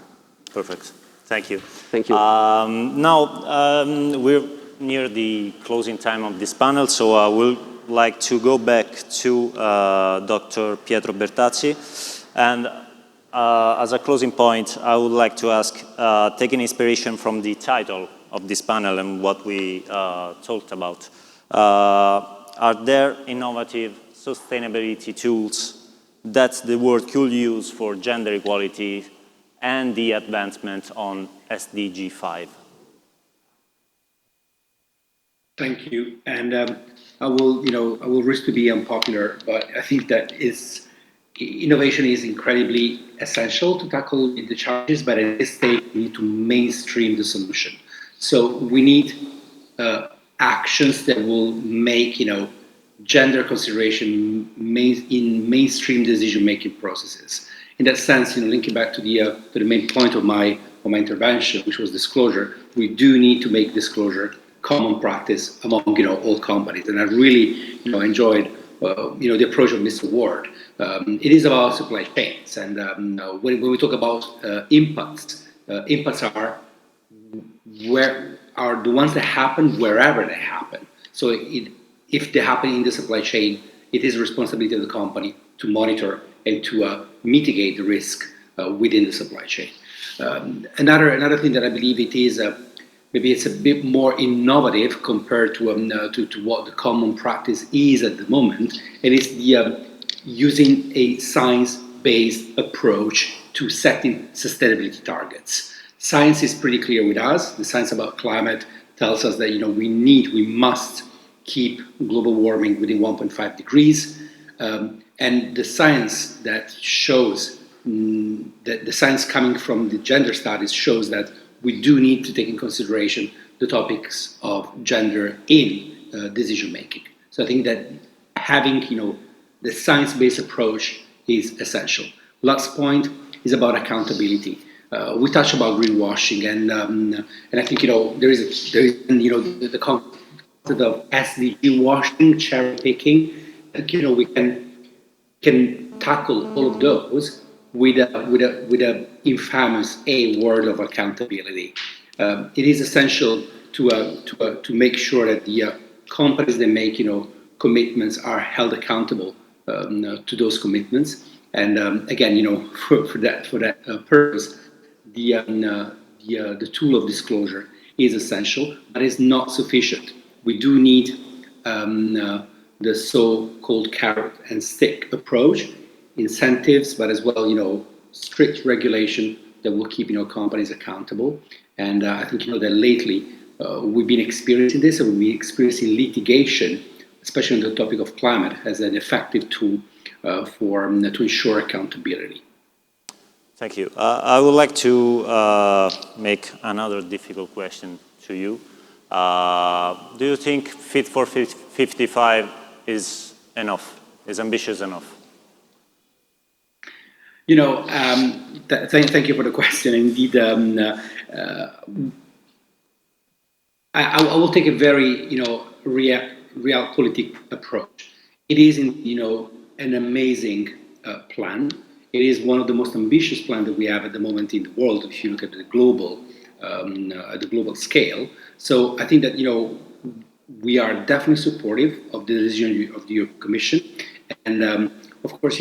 [SPEAKER 2] Perfect. Thank you.
[SPEAKER 6] Thank you.
[SPEAKER 2] Now, we're near the closing time of this panel, so I would like to go back to Dr. Pietro Bertazzi. And as a closing point, I would like to ask, taking inspiration from the title of this panel and what we talked about, are there innovative sustainability tools that the world could use for gender equality and the advancement on SDG5?
[SPEAKER 4] Thank you. And I will risk to be unpopular, but I think that innovation is incredibly essential to tackle the challenges, but at this stage, we need to mainstream the solution. So we need actions that will make, gender consideration in mainstream decision-making processes. In that sense, linking back to the main point of my intervention, which was disclosure, we do need to make disclosure common practice among all companies. And I really enjoyed the approach of Mr. Ward. It is about supply chains, and when we talk about impacts are the ones that happen wherever they happen. So if they happen in the supply chain, it is the responsibility of the company to monitor and to mitigate the risk within the supply chain. Another thing that I believe it is maybe it's a bit more innovative compared to what the common practice is at the moment, and it's the using a science-based approach to setting sustainability targets. Science is pretty clear with us. The science about climate tells us that we must keep global warming within 1.5 degrees, and the science that shows that the science coming from the gender studies shows that we do need to take in consideration the topics of gender in decision making. So I think that having the science-based approach is essential. Last point is about accountability. We touched about greenwashing, and I think there is the concept of SDG washing, cherry picking. I think we can tackle all of those with a infamous A word of accountability. It is essential to make sure that the companies that make commitments are held accountable to those commitments. And again, for that purpose, the tool of disclosure is essential, but it's not sufficient. We do need the so-called carrot and stick approach, incentives, but as well, strict regulation that will keep companies accountable. And I think that lately we've been experiencing this, and we've been experiencing litigation, especially on the topic of climate, as an effective tool to ensure accountability.
[SPEAKER 2] Thank you. I would like to make another difficult question to you. Do you think Fit for 55 is enough, is ambitious enough?
[SPEAKER 4] Thank you for the question. Indeed, I will take a very, realpolitik approach. It is, an amazing plan. It is one of the most ambitious plans that we have at the moment in the world, if you look at the global scale. So I think that, we are definitely supportive of the decision of the European Commission. And of course,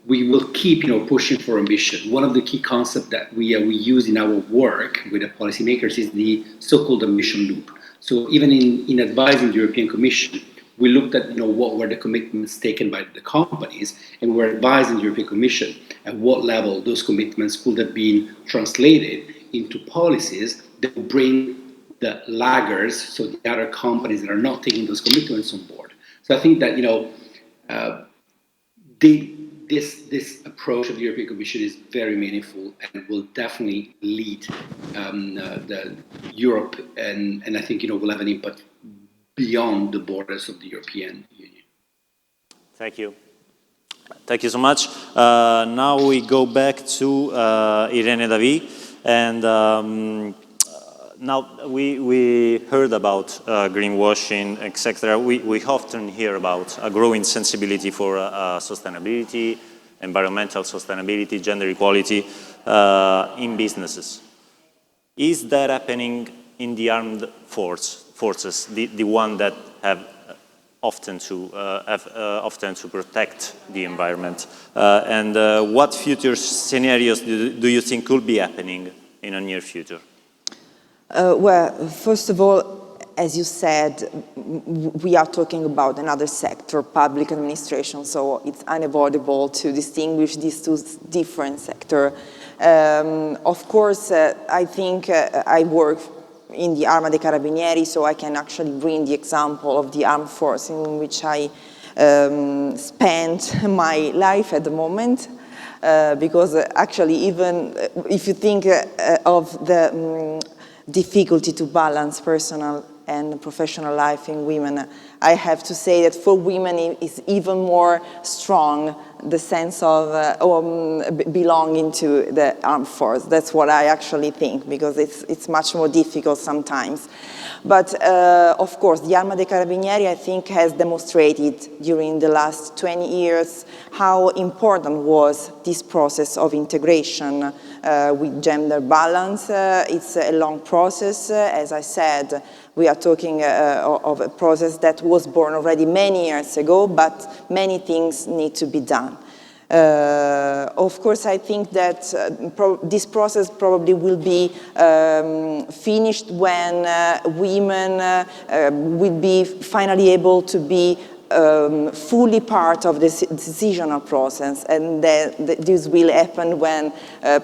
[SPEAKER 4] we will keep, pushing for ambition. One of the key concepts that we use in our work with the policymakers is the so-called ambition loop. So even in advising the European Commission, we looked at what were the commitments taken by the companies, and we're advising the European Commission at what level those commitments could have been translated into policies that would bring the laggers, so the other companies that are not taking those commitments on board. So I think that this approach of the European Commission is very meaningful and will definitely lead Europe, and I think will have an impact beyond the borders of the European Union.
[SPEAKER 2] Thank you. Thank you so much. Now we go back to Irene Davi, and now we heard about greenwashing, etc. We often hear about a growing sensibility for sustainability, environmental sustainability, gender equality in businesses. Is that happening in the armed force forces, the one that have often to protect the environment. And what future scenarios do you think could be happening in a near future?
[SPEAKER 5] Well, first of all, as you said, we are talking about another sector, public administration, so it's unavoidable to distinguish these two different sectors. Of course, I think I work in the Arma dei Carabinieri, so I can actually bring the example of the armed force in which I spent my life at the moment. Because actually, even if you think of the difficulty to balance personal and professional life in women, I have to say that for women it is even more strong the sense of belonging to the armed force. That's what I actually think, because it's much more difficult sometimes. But of course, the Arma dei Carabinieri, I think, has demonstrated during the last 20 years how important was this process of integration with gender balance. It's a long process. As I said, we are talking of a process that was born already many years ago, but many things need to be done. Of course, I think that this process probably will be finished when women will be finally able to be fully part of the decisional process, and this will happen when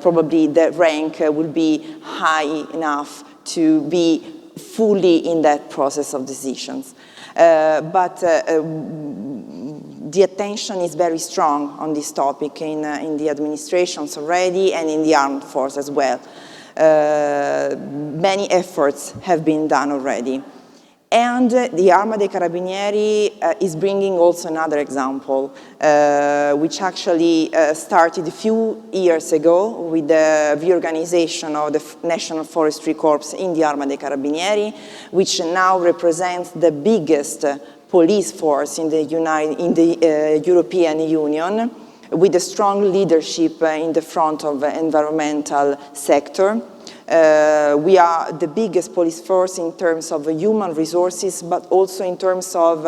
[SPEAKER 5] probably the rank will be high enough to be fully in that process of decisions. But the attention is very strong on this topic in the administrations already and in the armed force as well. Many efforts have been done already. And the Arma dei Carabinieri is bringing also another example, which actually started a few years ago with the reorganization of the National Forestry Corps in the Arma dei Carabinieri, which now represents the biggest police force in the European Union, with a strong leadership in the front of the environmental sector. We are the biggest police force in terms of human resources, but also in terms of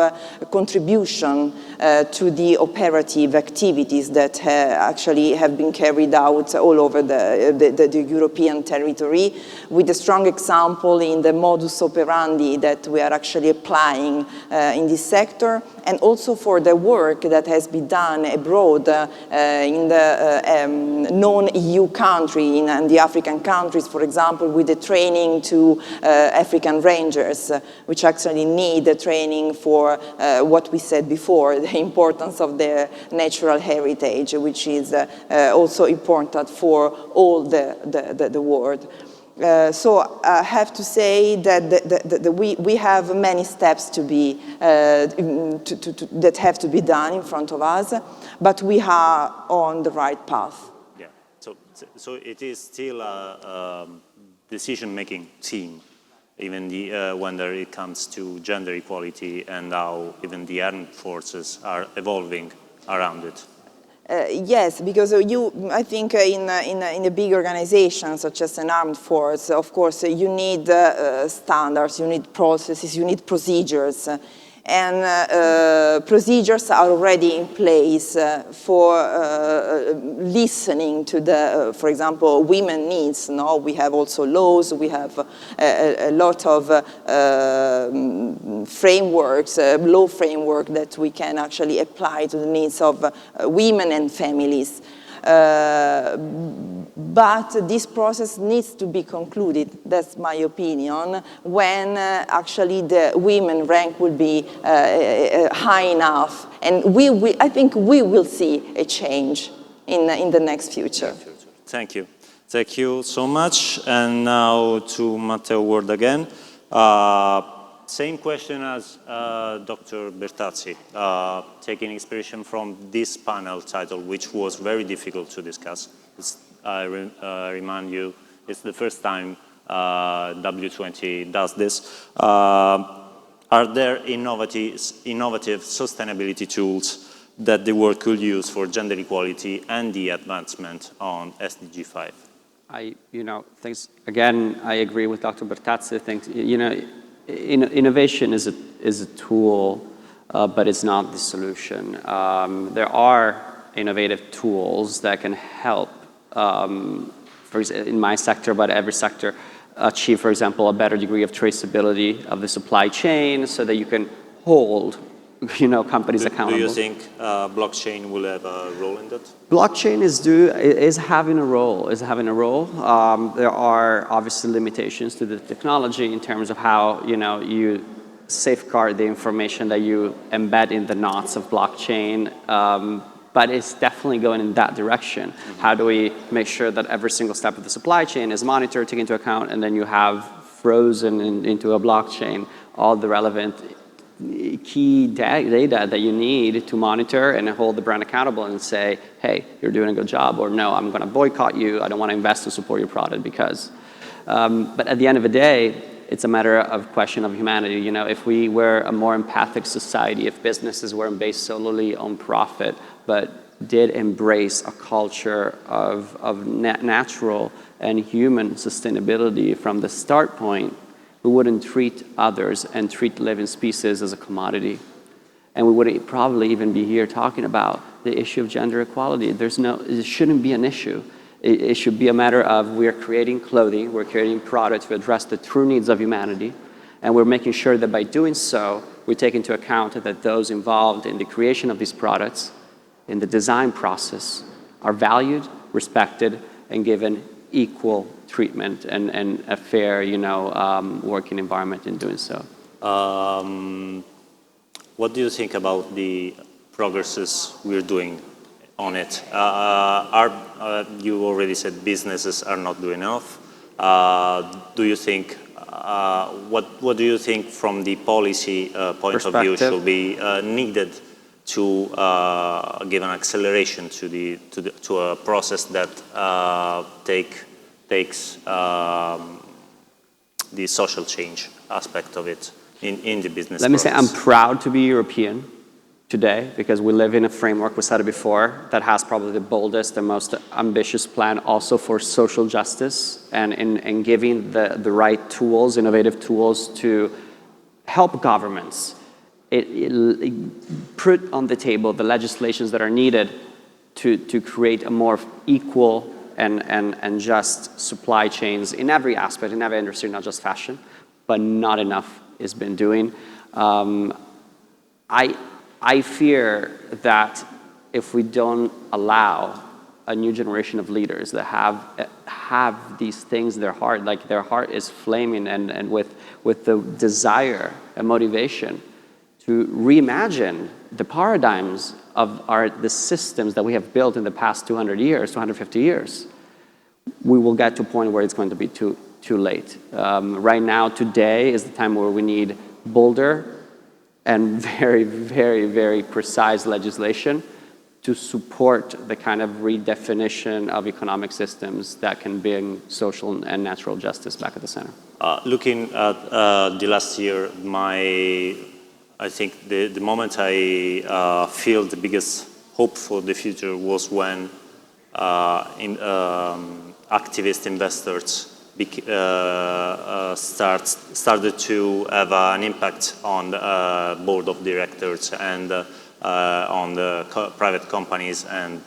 [SPEAKER 5] contribution to the operative activities that actually have been carried out all over the European territory, with a strong example in the modus operandi that we are actually applying in this sector, and also for the work that has been done abroad in the non-EU country, in the African countries, for example, with the training to African rangers, which actually need the training for what we said before, the importance of their natural heritage, which is also important for all the world. So I have to say that we have many steps to be that have to be done in front of us, but we are on the right path.
[SPEAKER 2] Yeah. So it is still a decision-making team, even when it comes to gender equality and how even the armed forces are evolving around it.
[SPEAKER 5] Yes, because I think in a big organization such as an armed force, of course, you need standards, you need processes, you need procedures. And procedures are already in place for listening to the, for example, women needs. No? We have also laws, we have a lot of frameworks, law framework that we can actually apply to the needs of women and families. But this process needs to be concluded, that's my opinion, when actually the women rank will be high enough. And I think we will see a change in the next future.
[SPEAKER 2] Thank you. Thank you so much. And now to Matteo Ward again. Same question as Dr. Bertazzi, taking inspiration from this panel title, which was very difficult to discuss. I remind you, it's the first time W20 does this. Are there innovative sustainability tools that the world could use for gender equality and the advancement on SDG5?
[SPEAKER 6] Thanks again. I agree with Dr. Bertazzi. I think, innovation is a tool, but it's not the solution. There are innovative tools that can help, for example, in my sector, but every sector, achieve, for example, a better degree of traceability of the supply chain so that you can hold, companies accountable.
[SPEAKER 2] Do you think blockchain will have a role in that?
[SPEAKER 6] Blockchain is having a role. There are obviously limitations to the technology in terms of how you safeguard the information that you embed in the knots of blockchain. But it's definitely going in that direction. Mm-hmm. How do we make sure that every single step of the supply chain is monitored, taken into account, and then you have frozen into a blockchain all the relevant key data that you need to monitor and hold the brand accountable and say, hey, you're doing a good job, or no, I'm going to boycott you. I don't want to invest to support your product because. But at the end of the day, it's a matter of question of humanity. If we were a more empathic society, if businesses weren't based solely on profit, but did embrace a culture of natural and human sustainability from the start point, we wouldn't treat others and treat living species as a commodity. And we wouldn't probably even be here talking about the issue of gender equality. It shouldn't be an issue. It should be a matter of we're creating clothing, we're creating products to address the true needs of humanity, and we're making sure that by doing so, we take into account that those involved in the creation of these products, in the design process, are valued, respected, and given equal treatment and a fair, working environment in doing so.
[SPEAKER 2] What do you think about the progresses we're doing on it? You already said businesses are not doing enough. Do you think, what do you think from the policy point of view should be needed to give an acceleration to a process that takes the social change aspect of it in the business
[SPEAKER 6] Let me
[SPEAKER 2] process?
[SPEAKER 6] say I'm proud to be European today because we live in a framework, we said it before, that has probably the boldest and most ambitious plan also for social justice and giving the right tools, innovative tools to help governments put on the table the legislations that are needed to create a more equal and just supply chains in every aspect, in every industry, not just fashion, but not enough has been doing. I fear that if we don't allow a new generation of leaders that have these things in their heart, like their heart is flaming and with the desire and motivation to reimagine the paradigms of the systems that we have built in the past 200 years, 250 years, we will get to a point where it's going to be too late. Right now, today is the time where we need bolder and very, very, very precise legislation to support the kind of redefinition of economic systems that can bring social and natural justice back at the center.
[SPEAKER 2] Looking at the last year, I think the moment I feel the biggest hope for the future was when activist investors started to have an impact on the board of directors and on the private companies and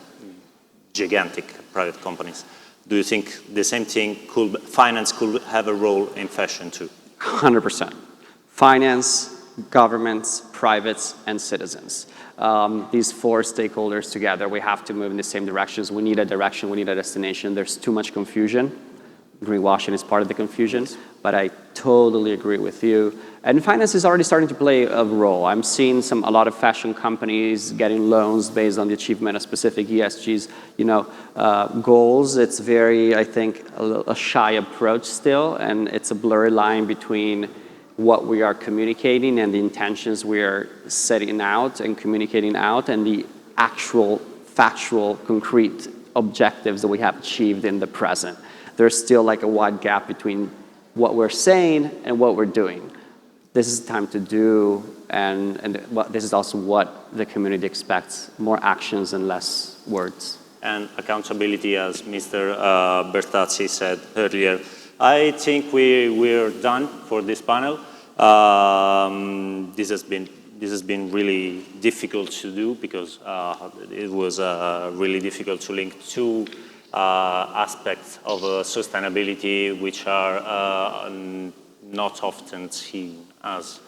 [SPEAKER 2] gigantic private companies. Do you think the same thing finance could have a role in fashion too?
[SPEAKER 6] 100%. Finance, governments, privates, and citizens. These four stakeholders together, we have to move in the same directions. We need a direction, we need a destination. There's too much confusion. Greenwashing is part of the confusion, but I totally agree with you. And finance is already starting to play a role. I'm seeing a lot of fashion companies getting loans based on the achievement of specific ESGs, goals. It's very, I think, a shy approach still, and it's a blurry line between what we are communicating and the intentions we are setting out and communicating out and the actual, factual, concrete objectives that we have achieved in the present. There's still like a wide gap between what we're saying and what we're doing. This is time to do, and this is also what the community expects, more actions and less words.
[SPEAKER 2] And accountability, as Mr. Bertazzi said earlier. I think we're done for this panel. This has been really difficult to do because it was really difficult to link two aspects of sustainability which are not often seen as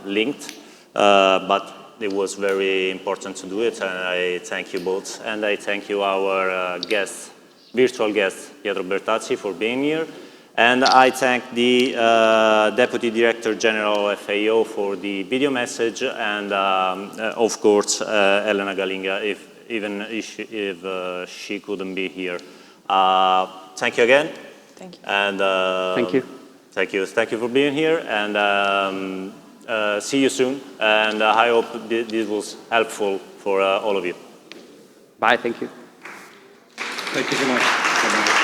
[SPEAKER 2] linked, but it was very important to do it, and I thank you both, and I thank you our guest, virtual guest, Pietro Bertazzi, for being here. And I thank the Deputy Director General of FAO for the video message, and of course Elena Galinga, if she couldn't be here. Thank you again.
[SPEAKER 5] Thank you.
[SPEAKER 2] And
[SPEAKER 6] Thank you.
[SPEAKER 2] Thank you for being here, and see you soon. And I hope this was helpful for all of you.
[SPEAKER 6] Bye, thank you.
[SPEAKER 4] Thank you so much. Bye-bye.